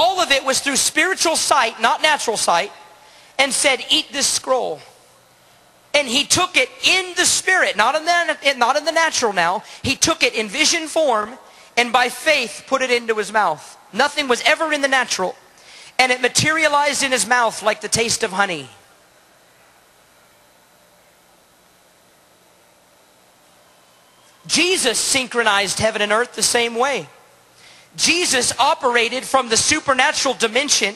all of it was through spiritual sight, not natural sight, and said, eat this scroll. And he took it in the spirit, not in the natural now. He took it in vision form and by faith put it into his mouth. Nothing was ever in the natural. And it materialized in his mouth like the taste of honey. Jesus synchronized heaven and earth the same way. Jesus operated from the supernatural dimension,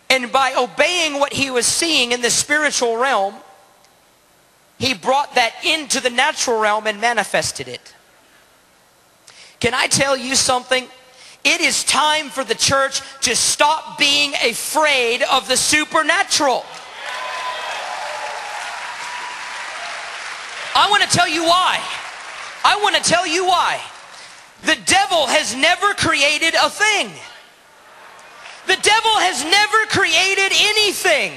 and by obeying what he was seeing in the spiritual realm, he brought that into the natural realm and manifested it. Can I tell you something? It is time for the church to stop being afraid of the supernatural. I want to tell you why. I want to tell you why. The devil has never created a thing. The devil has never created anything.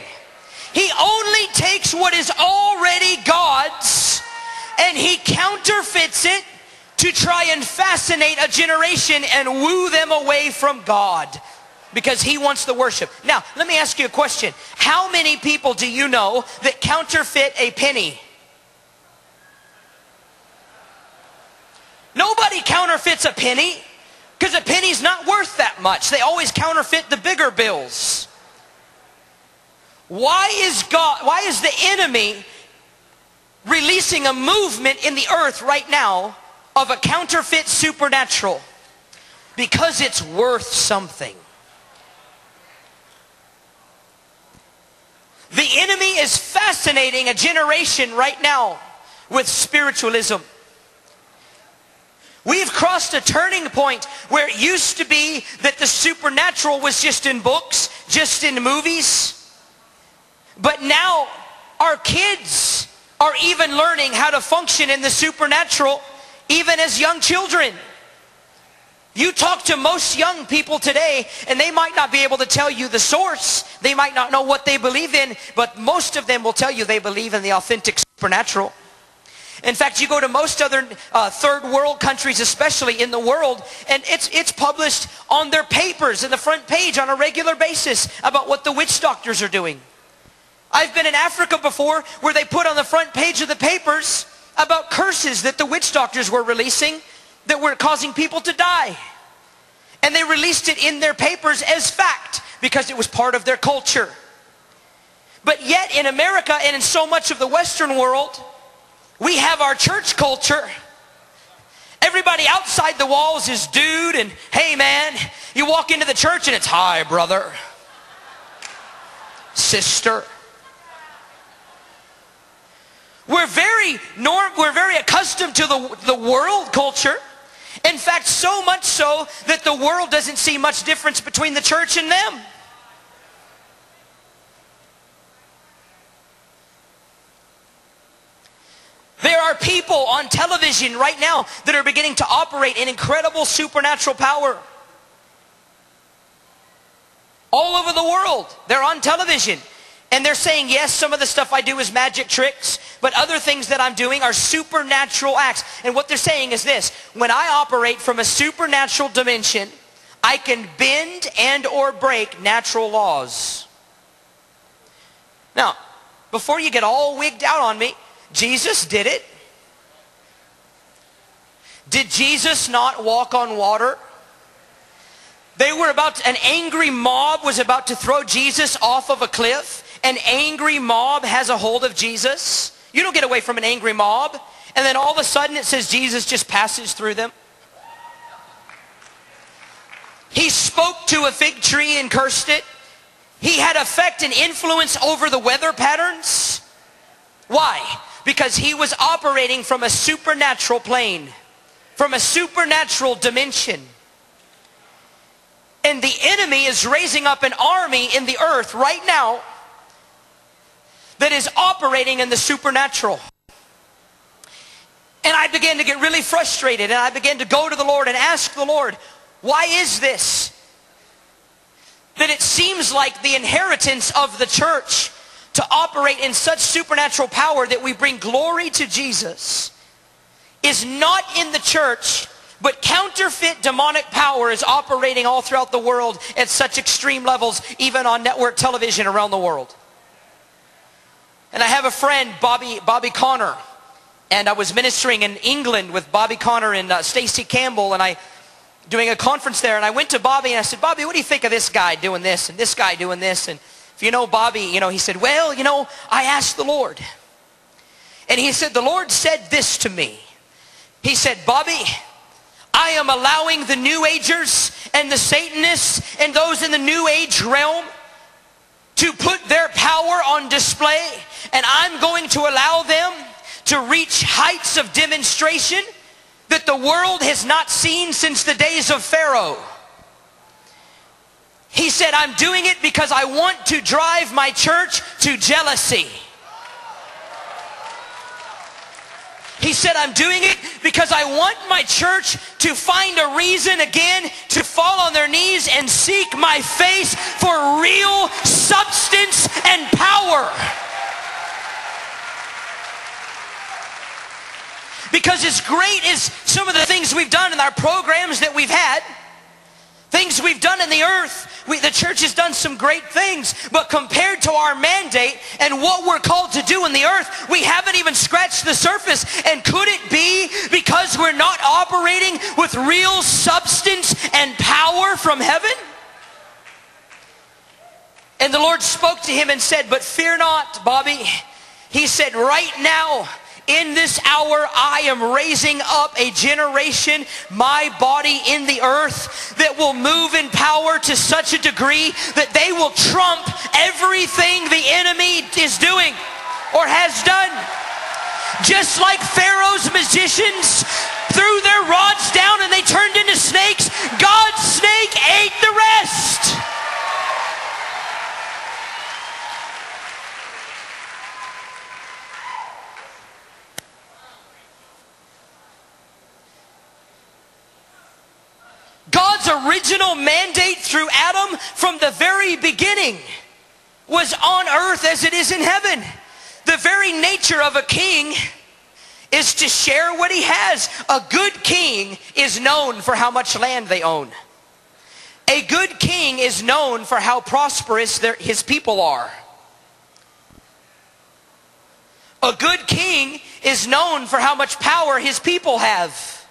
He only takes what is already God's and he counterfeits it to try and fascinate a generation and woo them away from God, because he wants the worship. Now, let me ask you a question. How many people do you know that counterfeit a penny? Nobody counterfeits a penny, because a penny's not worth that much. They always counterfeit the bigger bills. Why is the enemy releasing a movement in the earth right now of a counterfeit supernatural? Because it's worth something. The enemy is fascinating a generation right now with spiritualism. We've crossed a turning point where it used to be that the supernatural was just in books, just in movies. But now our kids are even learning how to function in the supernatural, even as young children. You talk to most young people today, and they might not be able to tell you the source. They might not know what they believe in, but most of them will tell you they believe in the authentic supernatural. In fact, you go to most other third world countries, especially in the world, and it's published on their papers in the front page on a regular basis about what the witch doctors are doing. I've been in Africa before where they put on the front page of the papers about curses that the witch doctors were releasing that were causing people to die. And they released it in their papers as fact because it was part of their culture. But yet in America and in so much of the Western world, we have our church culture. Everybody outside the walls is dude and hey man. You walk into the church and it's hi brother, sister. We're very accustomed to the world culture. In fact, so much so that the world doesn't see much difference between the church and them. There are people on television right now that are beginning to operate in incredible supernatural power. All over the world, they're on television. And they're saying, yes, some of the stuff I do is magic tricks, but other things that I'm doing are supernatural acts. And what they're saying is this: when I operate from a supernatural dimension, I can bend and or break natural laws. Now, before you get all wigged out on me, Jesus did it. Did Jesus not walk on water? An angry mob was about to throw Jesus off of a cliff. An angry mob has a hold of Jesus. You don't get away from an angry mob. And then all of a sudden it says Jesus just passes through them. He spoke to a fig tree and cursed it. He had effect and influence over the weather patterns. Why? Because he was operating from a supernatural plane, from a supernatural dimension. And the enemy is raising up an army in the earth right now that is operating in the supernatural. And I began to get really frustrated, and I began to go to the Lord and ask the Lord, why is this? That it seems like the inheritance of the church to operate in such supernatural power that we bring glory to Jesus is not in the church, But counterfeit demonic power is operating all throughout the world at such extreme levels, even on network television around the world. And I have a friend, Bobby Connor, and I was ministering in England with Bobby Connor and Stacy Campbell, and I doing a conference there, and I went to Bobby and I said, Bobby, what do you think of this guy doing this and this guy doing this? And if you know Bobby, he said, well, I asked the Lord. And he said, the Lord said this to me. He said, Bobby, I am allowing the New Agers and the Satanists and those in the New Age realm to put their power on display, and I'm going to allow them to reach heights of demonstration that the world has not seen since the days of Pharaoh. He said, I'm doing it because I want to drive my church to jealousy. He said, I'm doing it because I want my church to find a reason again to fall on their knees and seek my face for real substance and power. Because as great as some of the things we've done in our programs that we've had, things we've done in the earth, the church has done some great things, but compared to our mandate and what we're called to do in the earth, we haven't even scratched the surface. And could it be because we're not operating with real substance and power from heaven? And the Lord spoke to him and said, but fear not, Bobby. He said, right now, in this hour, I am raising up a generation, my body in the earth, that will move in power to such a degree that they will trump everything the enemy is doing or has done. Just like Pharaoh's magicians threw their rods down and they turned into snakes, God's snake ate the rest. God's original mandate through Adam from the very beginning was on earth as it is in heaven. The very nature of a king is to share what he has. A good king is known for how much land they own. A good king is known for how prosperous his people are. A good king is known for how much power his people have.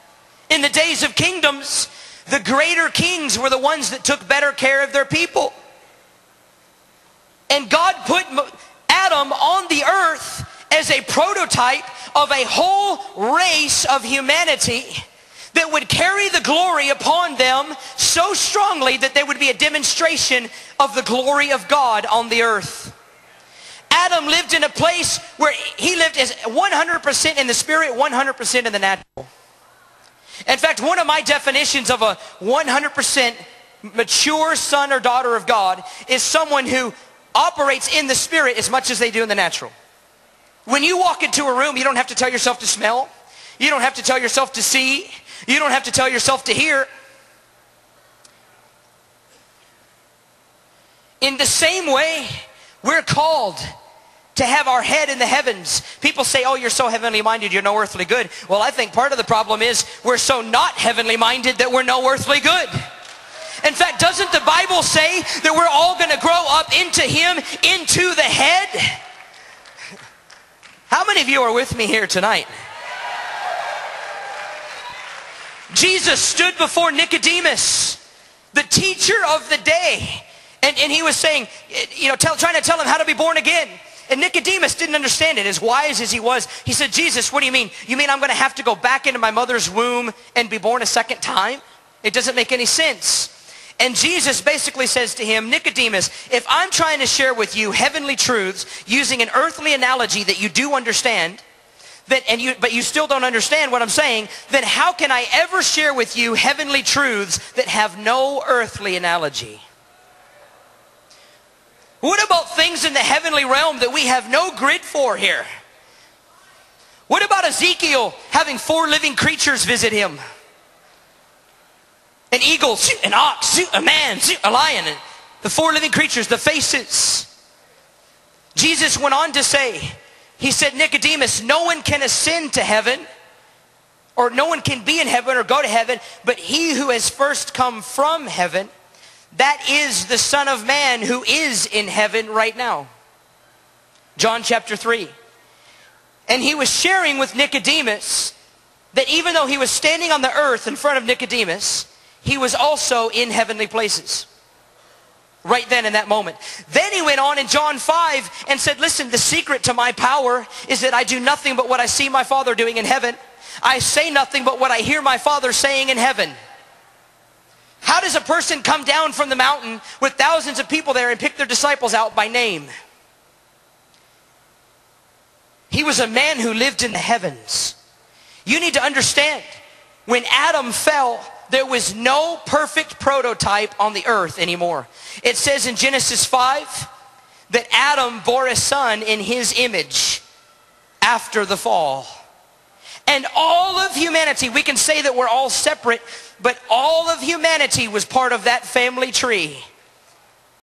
In the days of kingdoms, the greater kings were the ones that took better care of their people. And God put Adam on the earth as a prototype of a whole race of humanity that would carry the glory upon them so strongly that there would be a demonstration of the glory of God on the earth. Adam lived in a place where he lived as 100% in the spirit, 100% in the natural. In fact, one of my definitions of a 100% mature son or daughter of God is someone who operates in the spirit as much as they do in the natural. When you walk into a room, you don't have to tell yourself to smell. You don't have to tell yourself to see. You don't have to tell yourself to hear. In the same way, we're called to have our head in the heavens. People say, oh, you're so heavenly minded, you're no earthly good. Well, I think part of the problem is we're so not heavenly minded that we're no earthly good. In fact, doesn't the Bible say that we're all going to grow up into Him, into the head? How many of you are with me here tonight? Jesus stood before Nicodemus, the teacher of the day, and he was saying, trying to tell him how to be born again. And Nicodemus didn't understand it. As wise as he was, he said, Jesus, what do you mean? You mean I'm going to have to go back into my mother's womb and be born a second time? It doesn't make any sense. And Jesus basically says to him, Nicodemus, if I'm trying to share with you heavenly truths using an earthly analogy that you do understand, but you still don't understand what I'm saying, then how can I ever share with you heavenly truths that have no earthly analogy? What about things in the heavenly realm that we have no grid for here? What about Ezekiel having 4 living creatures visit him? An eagle, an ox, a man, a lion, and the 4 living creatures, the faces. Jesus went on to say, he said, Nicodemus, no one can ascend to heaven or no one can be in heaven or go to heaven, but he who has first come from heaven, that is the Son of Man who is in heaven right now. John chapter 3. And he was sharing with Nicodemus that even though he was standing on the earth in front of Nicodemus, he was also in heavenly places. Right then in that moment. Then he went on in John 5 and said, listen, the secret to my power is that I do nothing but what I see my Father doing in heaven. I say nothing but what I hear my Father saying in heaven. How does a person come down from the mountain with thousands of people there and pick their disciples out by name? He was a man who lived in the heavens. You need to understand, when Adam fell, there was no perfect prototype on the earth anymore. It says in Genesis 5 that Adam bore a son in his image after the fall. And all of humanity, we can say that we're all separate, but all of humanity was part of that family tree.